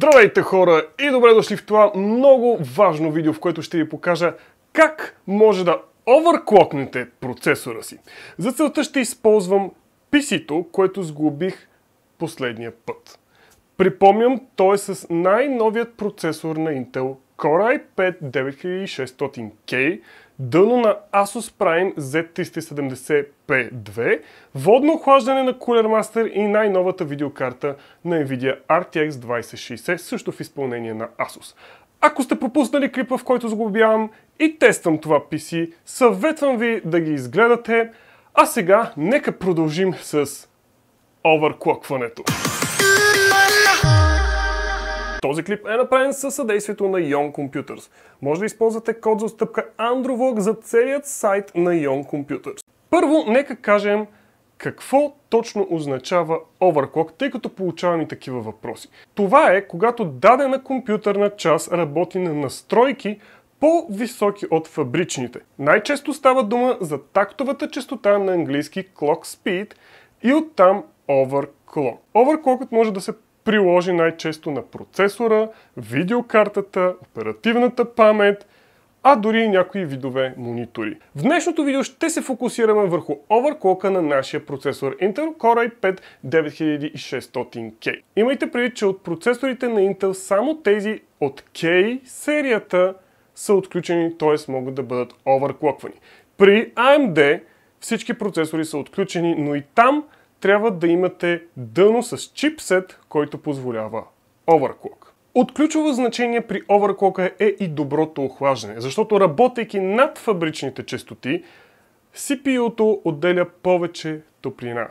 Здравейте хора и добре дошли в това много важно видео, в което ще ви покажа как може да оверклокнете процесора си. За целта ще използвам PC-то, което сглобих последния път. Припомням, то е с най-новият процесор на Intel Core i5 9600K, дъно на Asus Prime Z370P2, водно охлаждане на Cooler Master и най-новата видеокарта на Nvidia RTX 2060, също в изпълнение на Asus. Ако сте пропуснали клипа, в който сглобявам и тествам това PC, съветвам ви да ги изгледате, а сега нека продължим с оверклокването. Този клип е направен със съдействието на Ion Computers. Може да използвате код за отстъпка ANDROVLOG за целият сайт на Ion Computers. Първо, нека кажем какво точно означава overclock, тъй като получавам и такива въпроси. Това е, когато дадена компютърна част работи на настройки по-високи от фабричните. Най-често става дума за тактовата честота на английски clock speed и оттам overclock. Overclockът може да се приложи най-често на процесора, видеокартата, оперативната памет, а дори и някои видове монитори. В днешното видео ще се фокусираме върху оверклока на нашия процесор Intel Core i5 9600K. Имайте предвид, че от процесорите на Intel само тези от K серията са отключени, т.е. могат да бъдат оверклоквани. При AMD всички процесори са отключени, но и там трябва да имате дъно с чипсет, който позволява оверклок. От ключово значение при оверклока е и доброто охлаждане, защото работейки над фабричните честоти, CPU-то отделя повече топлина.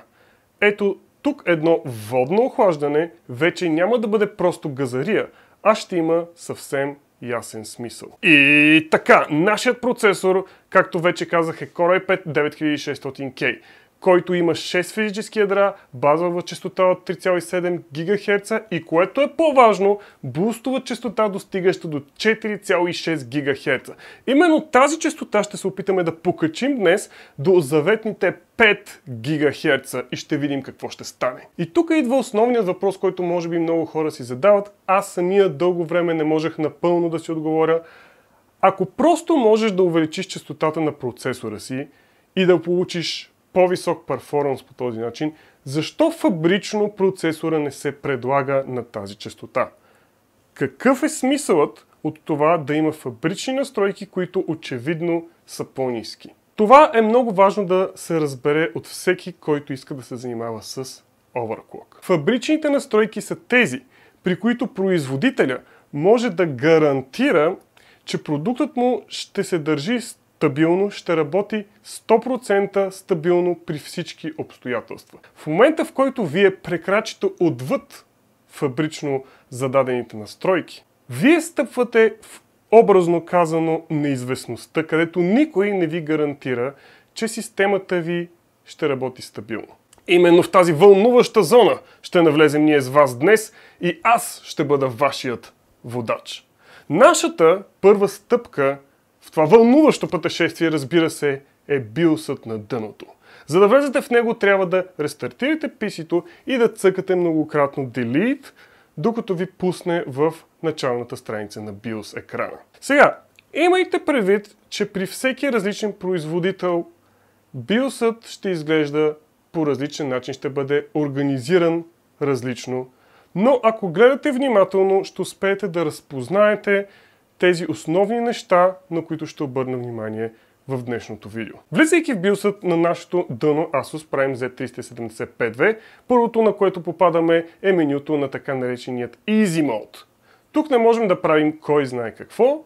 Ето тук едно водно охлаждане вече няма да бъде просто газария, а ще има съвсем ясен смисъл. И така, нашият процесор, както вече казах, е Core i5 9600K, който има 6 физически ядра, базова честота от 3,7 ГГц и, което е по-важно, бустова честота, достигаща до 4,6 ГГц. Именно тази честота ще се опитаме да покачим днес до заветните 5 ГГц и ще видим какво ще стане. И тук идва основният въпрос, който може би много хора си задават. Аз самия дълго време не можех напълно да си отговоря. Ако просто можеш да увеличиш честотата на процесора си и да получиш по-висок перформанс по този начин, защо фабрично процесора не се предлага на тази честота? Какъв е смисълът от това да има фабрични настройки, които очевидно са по-ниски? Това е много важно да се разбере от всеки, който иска да се занимава с оверклок. Фабричните настройки са тези, при които производителя може да гарантира, че продуктът му ще се държи стабилно, ще работи 100% стабилно при всички обстоятелства. В момента, в който вие прекрачите отвъд фабрично зададените настройки, вие стъпвате в, образно казано, неизвестността, където никой не ви гарантира, че системата ви ще работи стабилно. Именно в тази вълнуваща зона ще навлезем ние с вас днес и аз ще бъда вашият водач. Нашата първа стъпка в това вълнуващо пътешествие, разбира се, е биосът на дъното. За да влезете в него, трябва да рестартирате PC-то и да цъкате многократно Delete, докато ви пусне в началната страница на BIOS екрана. Сега, имайте предвид, че при всеки различен производител BIOS-ът ще изглежда по различен начин, ще бъде организиран различно, но ако гледате внимателно, ще успеете да разпознаете тези основни неща, на които ще обърна внимание в днешното видео. Влизайки в BIOS-ът на нашето дъно Asus Prime Z370P2, първото, на което попадаме, е менюто на така нареченият Easy Mode. Тук не можем да правим кой знае какво.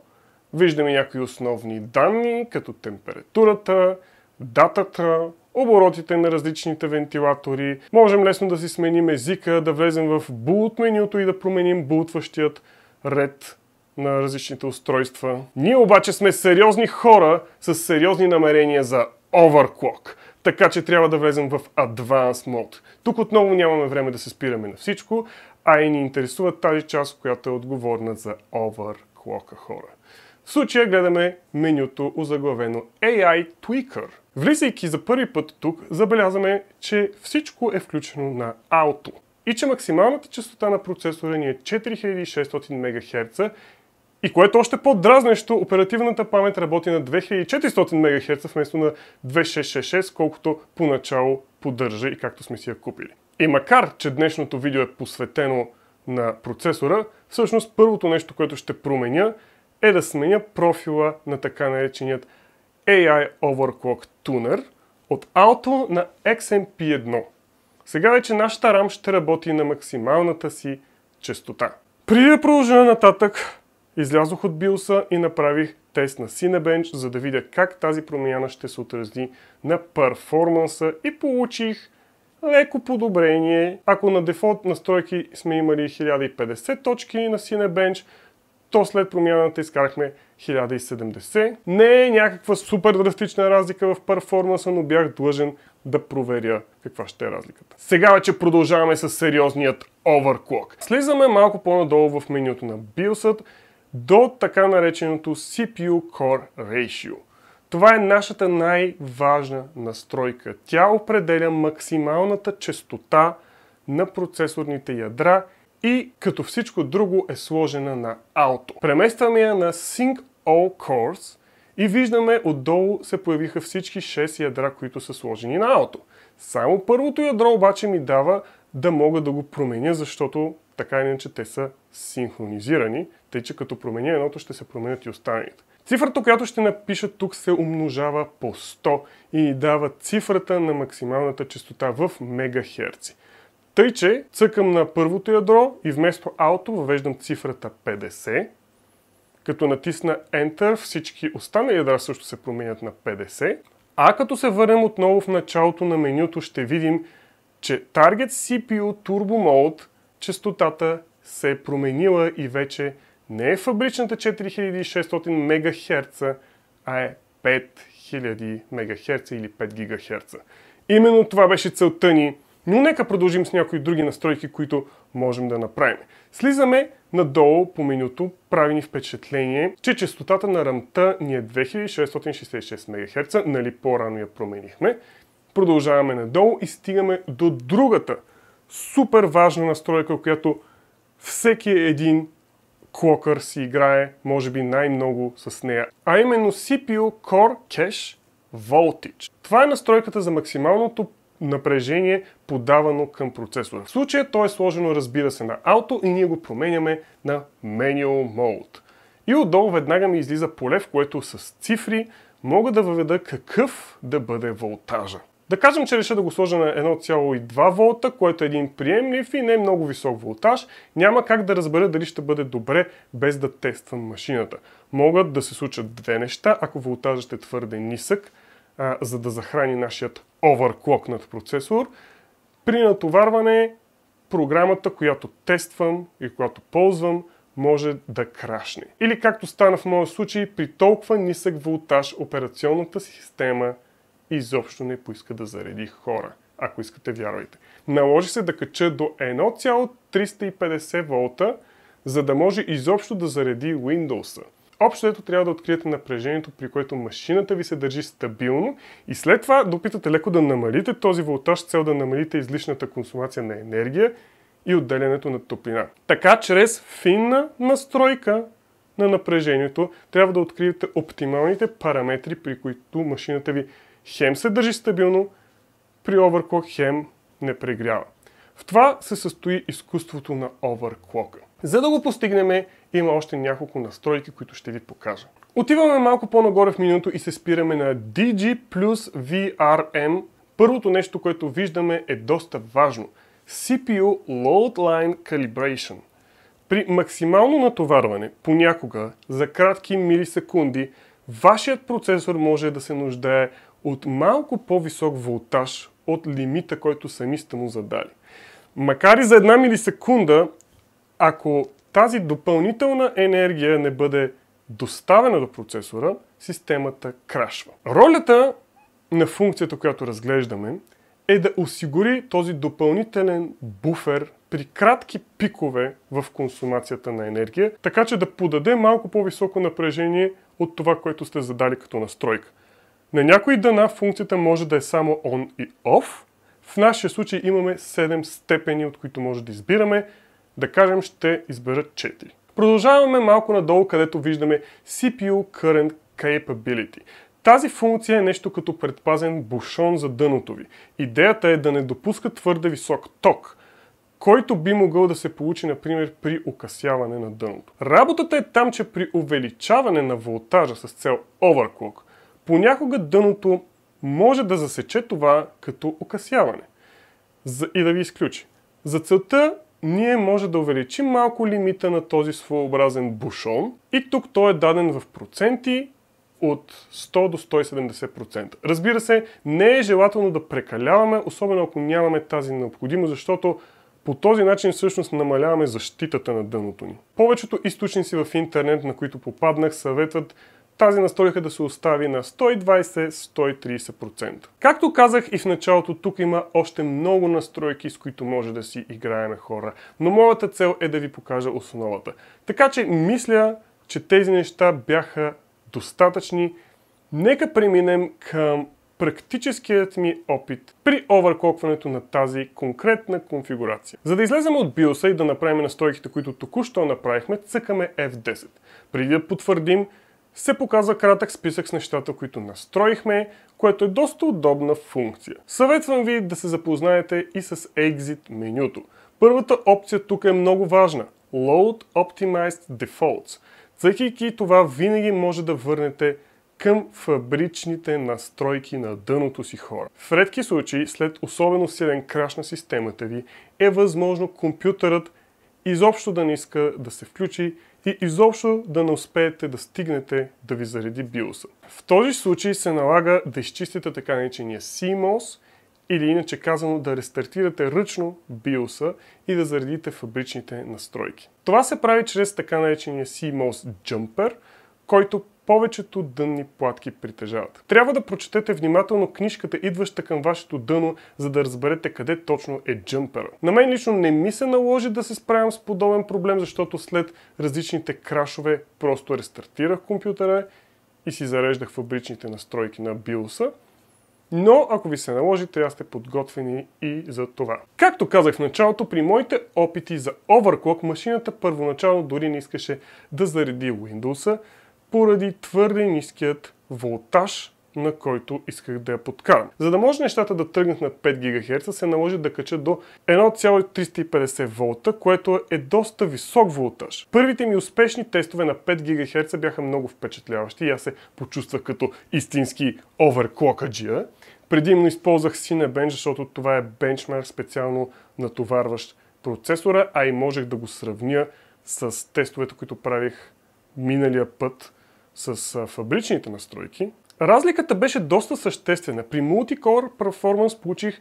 Виждаме някои основни данни, като температурата, датата, оборотите на различните вентилатори. Можем лесно да си сменим езика, да влезем в булт менюто и да променим бултващият ред на различните устройства. Ние обаче сме сериозни хора с сериозни намерения за оверклок, така че трябва да влезем в Advanced Mode. Тук отново нямаме време да се спираме на всичко, а и ни интересува тази част, която е отговорна за оверклока, хора. В случая гледаме менюто озаглавено AI Tweaker. Влизайки за първи път тук, забелязваме, че всичко е включено на Auto. и че максималната честота на процесора ни е 4600 МГц и което още по-дразнещо, оперативната памет работи на 2400 МГц вместо на 2666, колкото поначало поддържа и както сме си я купили. И макар, че днешното видео е посветено на процесора, всъщност първото нещо, което ще променя е да сменя профила на така нареченият AI Overclock Tuner от Auto на XMP1. Сега вече нашата RAM ще работи на максималната си честота. Преди да продължа нататък, излязох от BIOS и направих тест на Cinebench, за да видя как тази промяна ще се отрази на перформанса и получих леко подобрение. Ако на дефолт настройки сме имали 1050 точки на Cinebench, то след промяната изкарахме 1070. Не е някаква супер драстична разлика в перформанса, но бях длъжен да проверя каква ще е разликата. Сега вече продължаваме с сериозният overclock. Слизаме малко по-надолу в менюто на BIOS до така нареченото CPU Core Ratio. Това е нашата най-важна настройка. Тя определя максималната честота на процесорните ядра и като всичко друго е сложена на Auto. Преместваме я на Sync All Cores и виждаме отдолу се появиха всички 6 ядра, които са сложени на Auto. Само първото ядро обаче ми дава да мога да го променя, защото така или иначе те са синхронизирани, тъй че като променя едното ще се променят и останалите. Цифрата, която ще напиша тук, се умножава по 100 и ни дава цифрата на максималната честота в мегахерци. Тъй, че цъкам на първото ядро и вместо Auto въвеждам цифрата 50. Като натисна Enter, всички останали ядра също се променят на 50. А като се върнем отново в началото на менюто, ще видим, че Target CPU Turbo Mode честотата се е променила и вече не е фабричната 4600 МГц, а е 5000 МГц или 5 ГГц. Именно това беше целта ни, но нека продължим с някои други настройки, които можем да направим. Слизаме надолу по менюто, прави ни впечатление, че честотата на RAM-та ни е 2666 МГц, нали по-рано я променихме. Продължаваме надолу и стигаме до другата супер важна настройка, която всеки един клокър си играе, може би най-много с нея, а именно CPU Core Cache Voltage. Това е настройката за максималното напрежение, подавано към процесора. В случая то е сложено, разбира се, на Auto и ние го променяме на Manual Mode. И отдолу веднага ми излиза поле, в което с цифри мога да въведа какъв да бъде волтажа. Да кажем, че реша да го сложа на 1,2 волта, което е един приемлив и не е много висок волтаж. Няма как да разбера дали ще бъде добре без да тествам машината. Могат да се случат две неща, ако волтажът е твърде нисък, за да захрани нашият overclockнат процесор. При натоварване програмата, която тествам и която ползвам, може да крашне. Или както стана в моя случай, при толкова нисък волтаж операционната система изобщо не поиска да зареди хора, ако искате, вярвайте. Наложи се да кача до 1,350 волта, за да може изобщо да зареди Windows-а. Общо ето трябва да откриете напрежението, при което машината ви се държи стабилно и след това да опитате леко да намалите този волтаж с цел да намалите излишната консумация на енергия и отделянето на топлина. Така, чрез финна настройка на напрежението, трябва да откриете оптималните параметри, при които машината ви хем се държи стабилно, при overclock хем не прегрява. В това се състои изкуството на overclock. За да го постигнем, има още няколко настройки, които ще ви покажа. Отиваме малко по-нагоре в менюто и се спираме на DG plus VRM. Първото нещо, което виждаме, е доста важно. CPU Load Line Calibration. При максимално натоварване, понякога, за кратки милисекунди, вашият процесор може да се нуждае от малко по-висок волтаж от лимита, който сами сте му задали. Макар и за една милисекунда, ако тази допълнителна енергия не бъде доставена до процесора, системата крашва. Ролята на функцията, която разглеждаме, е да осигури този допълнителен буфер при кратки пикове в консумацията на енергия, така че да подаде малко по-високо напрежение от това, което сте задали като настройка. На някои дена функцията може да е само on и off, В нашия случай имаме 7 степени, от които може да избираме. Да кажем, ще избера 4. Продължаваме малко надолу, където виждаме CPU Current Capability. Тази функция е нещо като предпазен бушон за дъното ви. Идеята е да не допуска твърде висок ток, който би могъл да се получи, например, при окасяване на дъното. Работата е там, че при увеличаване на волтажа с цел overclock, понякога дъното може да засече това като окасяване и да ви изключи. За целта ние може да увеличим малко лимита на този своеобразен бушон и тук той е даден в проценти от 100 до 170%. Разбира се, не е желателно да прекаляваме, особено ако нямаме тази необходимост, защото по този начин всъщност намаляваме защитата на дъното ни. Повечето източници в интернет, на които попаднах, съветват тази настройка да се остави на 120-130%. Както казах и в началото, тук има още много настройки, с които може да си играеме хора. Но моята цел е да ви покажа основата. Така че мисля, че тези неща бяха достатъчни. Нека преминем към практическият ми опит при оверклокването на тази конкретна конфигурация. За да излезем от BIOS и да направим настройките, които току-що направихме, цъкаме F10. Преди да потвърдим, се показва кратък списък с нещата, които настроихме, което е доста удобна функция. Съветвам ви да се запознаете и с Exit менюто. Първата опция тук е много важна. Load Optimized Defaults. Цъкайки това, винаги може да върнете към фабричните настройки на дъното си, хора. В редки случаи, след особено силен краш на системата ви, е възможно компютърът изобщо да не иска да се включи и изобщо да не успеете да стигнете да ви зареди BIOS-а. В този случай се налага да изчистите така наречения CMOS или иначе казано да рестартирате ръчно BIOS-а и да заредите фабричните настройки. Това се прави чрез така наречения CMOS Jumper, който повечето дънни платки притежават. Трябва да прочетете внимателно книжката, идваща към вашето дъно, за да разберете къде точно е джъмпера. На мен лично не ми се наложи да се справям с подобен проблем, защото след различните крашове просто рестартирах компютъра и си зареждах фабричните настройки на BIOS-а. Но ако ви се наложи, трябва сте подготвени и за това. Както казах в началото, при моите опити за overclock, машината първоначално дори не искаше да зареди Windows-а, поради твърде ниският волтаж, на който исках да я подкарам. За да може нещата да тръгнат на 5 ГГц, се наложи да кача до 1,350 волта, което е доста висок волтаж. Първите ми успешни тестове на 5 ГГц бяха много впечатляващи и аз се почувствах като истински оверклокаджия. Предимно използвах Cinebench, защото това е бенчмарк специално натоварващ процесора, а и можех да го сравня с тестовете, които правих миналия път с фабричните настройки. Разликата беше доста съществена. При Multicore Performance получих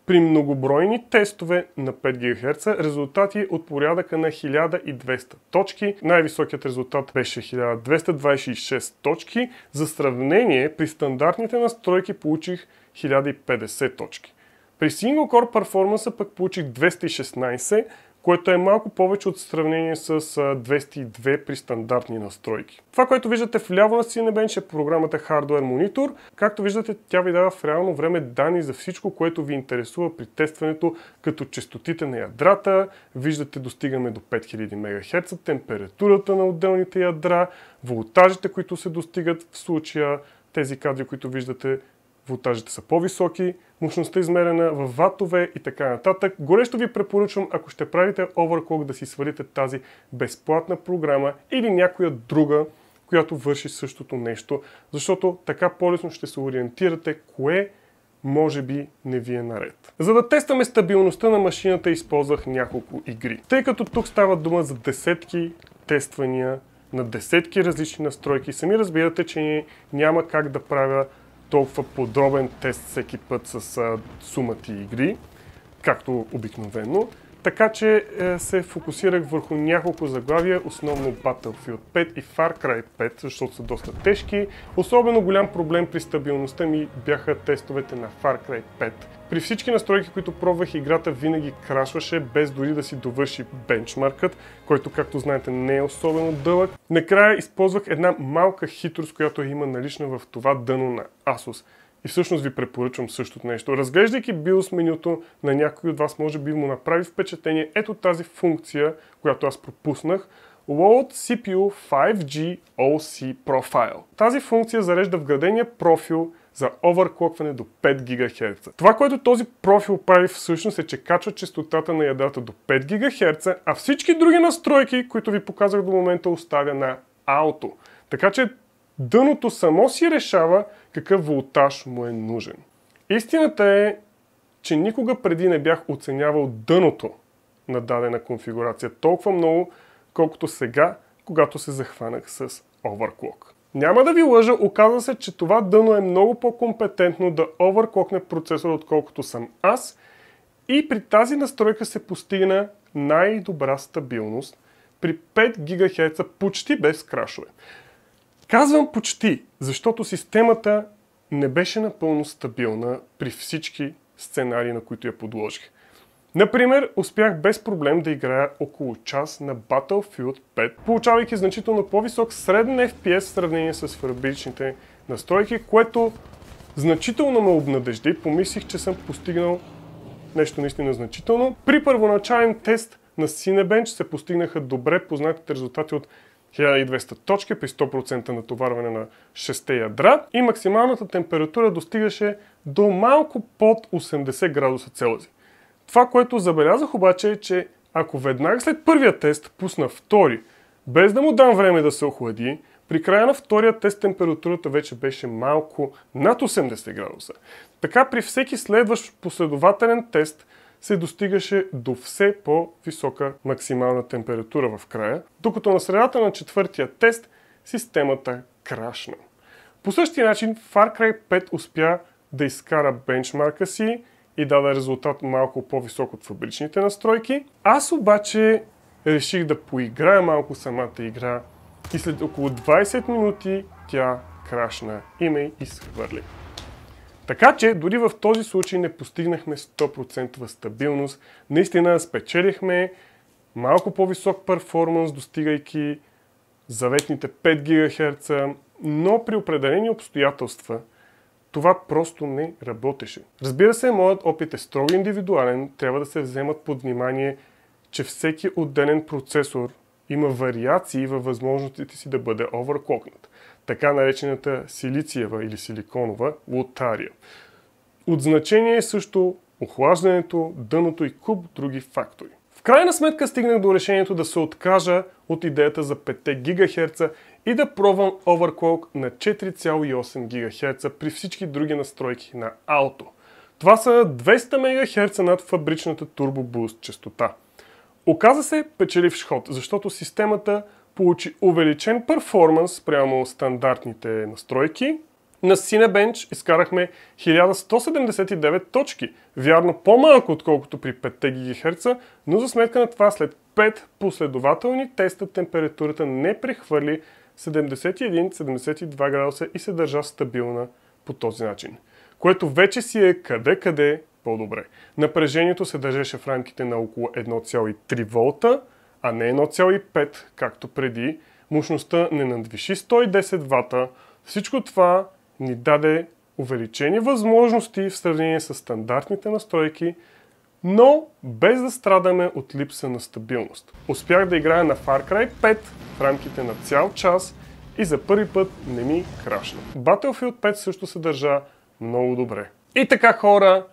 при многобройни тестове на 5 ГГц резултати от порядъка на 1200 точки. Най-високият резултат беше 1226 точки. За сравнение, при стандартните настройки получих 1050 точки. При Single Core Performance пък получих 216, което е малко повече от сравнение с 202 при стандартни настройки. Това, което виждате вляво на Cinebench е програмата Hardware Monitor. Както виждате, тя ви дава в реално време данни за всичко, което ви интересува при тестването, като честотите на ядрата. Виждате, достигаме до 5000 МГц, температурата на отделните ядра, волтажите, които се достигат в случая. Тези кадри, които виждате, волтажите са по-високи, мощността измерена в ватове и така нататък. Горещо ви препоръчвам, ако ще правите overclock, да си свалите тази безплатна програма или някоя друга, която върши същото нещо, защото така по-лесно ще се ориентирате кое може би не ви е наред. За да тестваме стабилността на машината, използвах няколко игри. Тъй като тук става дума за десетки тествания на десетки различни настройки, сами разбирате, че няма как да правя толкова подробен тест всеки път с сумати игри, както обикновено. Така че се фокусирах върху няколко заглавия, основно Battlefield 5 и Far Cry 5, защото са доста тежки. Особено голям проблем при стабилността ми бяха тестовете на Far Cry 5. При всички настройки, които пробвах, играта винаги крашваше, без дори да си довърши бенчмаркът, който, както знаете, не е особено дълъг. Накрая използвах една малка хитрост, която има налична в това дъно на Asus. И всъщност ви препоръчвам същото нещо. Разглеждайки BIOS менюто, на някой от вас може би му направи впечатление ето тази функция, която аз пропуснах. Load CPU 5G OC Profile. Тази функция зарежда вградения профил за оверклокване до 5 ГГц. Това, което този профил прави всъщност е, че качва честотата на ядрата до 5 ГГц, а всички други настройки, които ви показах до момента, оставя на ауто. Така че дъното само си решава какъв волтаж му е нужен. Истината е, че никога преди не бях оценявал дъното на дадена конфигурация толкова много, колкото сега, когато се захванах с overclock. Няма да ви лъжа, оказва се, че това дъно е много по-компетентно да оверклокне процесора, отколкото съм аз, и при тази настройка се постигна най-добра стабилност при 5 ГГц почти без крашове. Казвам почти, защото системата не беше напълно стабилна при всички сценарии, на които я подложих. Например, успях без проблем да играя около час на Battlefield 5, получавайки значително по-висок среден FPS в сравнение с фабричните настройки, което значително ме обнадежди и помислих, че съм постигнал нещо наистина значително. При първоначален тест на Cinebench се постигнаха добре познатите резултати от 1200 точки при 100% натоварване на 6 ядра и максималната температура достигаше до малко под 80 градуса Целзий. Това, което забелязах обаче е, че ако веднага след първия тест пусна втори, без да му дам време да се охлади, при края на втория тест температурата вече беше малко над 80 градуса. Така при всеки следващ последователен тест се достигаше до все по-висока максимална температура в края, докато на средата на четвъртия тест системата крашна. По същия начин Far Cry 5 успя да изкара бенчмарка си и даде резултат малко по-висок от фабричните настройки. Аз обаче реших да поиграя малко самата игра и след около 20 минути тя крашна и ме изхвърли. Така че дори в този случай не постигнахме 100% стабилност. Наистина спечелихме малко по-висок перформанс, достигайки заветните 5 ГГц, но при определени обстоятелства това просто не работеше. Разбира се, моят опит е строго индивидуален, трябва да се вземат под внимание, че всеки отделен процесор има вариации във възможностите си да бъде оверклокнат. Така наречената силициева или силиконова лотария. От значение е също охлаждането, дъното и куп други фактори. В крайна сметка стигнах до решението да се откажа от идеята за 5 ГГц и да пробвам overclock на 4,8 ГГц при всички други настройки на ауто. Това са 200 МГц над фабричната Turbo Boost честота. Оказа се печеливш ход, защото системата получи увеличен перформанс прямо стандартните настройки. На Cinebench изкарахме 1179 точки. Вярно по-малко отколкото при 5 ГГц, но за сметка на това след 5 последователни теста температурата не прехвърли 71-72 градуса и се държа стабилна по този начин. Което вече си е къде-къде по-добре. Напрежението се държеше в рамките на около 1,3 волта, а не 1,5 както преди. Мощността не надвиши 110 вата. Всичко това ни даде увеличени възможности в сравнение с стандартните настройки, но без да страдаме от липса на стабилност. Успях да играя на Far Cry 5 в рамките на цял час и за първи път не ми крашна. Battlefield 5 също се държа много добре. И така, хора,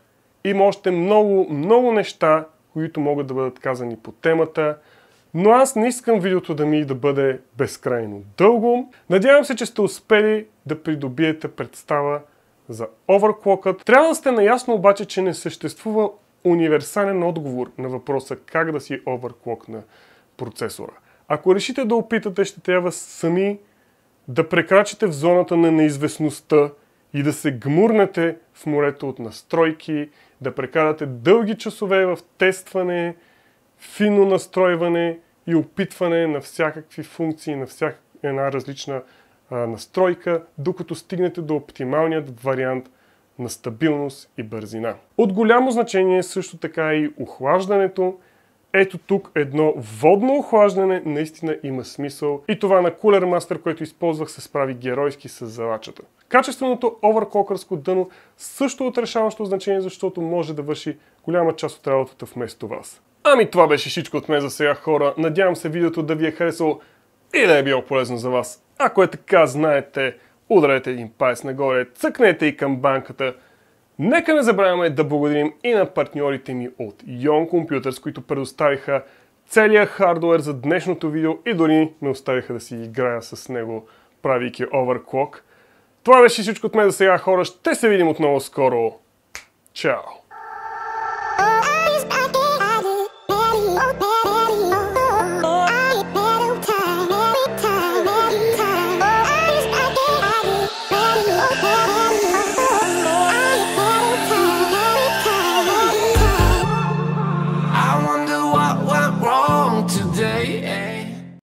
има още много неща, които могат да бъдат казани по темата, но аз не искам видеото да бъде безкрайно дълго. Надявам се, че сте успели да придобиете представа за overclockът. Трябва да сте наясно обаче, че не съществува универсален отговор на въпроса как да си overclockна процесора. Ако решите да опитате, ще трябва сами да прекрачите в зоната на неизвестността и да се гмурнете в морето от настройки, да прекарате дълги часове в тестване, финно настройване и опитване на всякакви функции, на всяка една различна настройка, докато стигнете до оптималният вариант на стабилност и бързина. От голямо значение също така и охлаждането. ето тук едно водно охлаждане наистина има смисъл и това на Cooler Master, което използвах, се справи геройски с залачата. Качественото оверклокърско дъно също от решаващо значение, защото може да върши голяма част от работата вместо вас. Ами това беше всичко от мен за сега, хора. Надявам се видеото да ви е харесало и да е било полезно за вас. Ако е така, знаете, ударете един палец нагоре, цъкнете и камбанката. Нека не забравяме да благодарим и на партньорите ми от Ion Computers, които предоставиха целият хардуер за днешното видео и дори ме оставиха да си играя с него, правейки overclock. Това беше всичко от мен за сега, хора. Ще се видим отново скоро. Чао!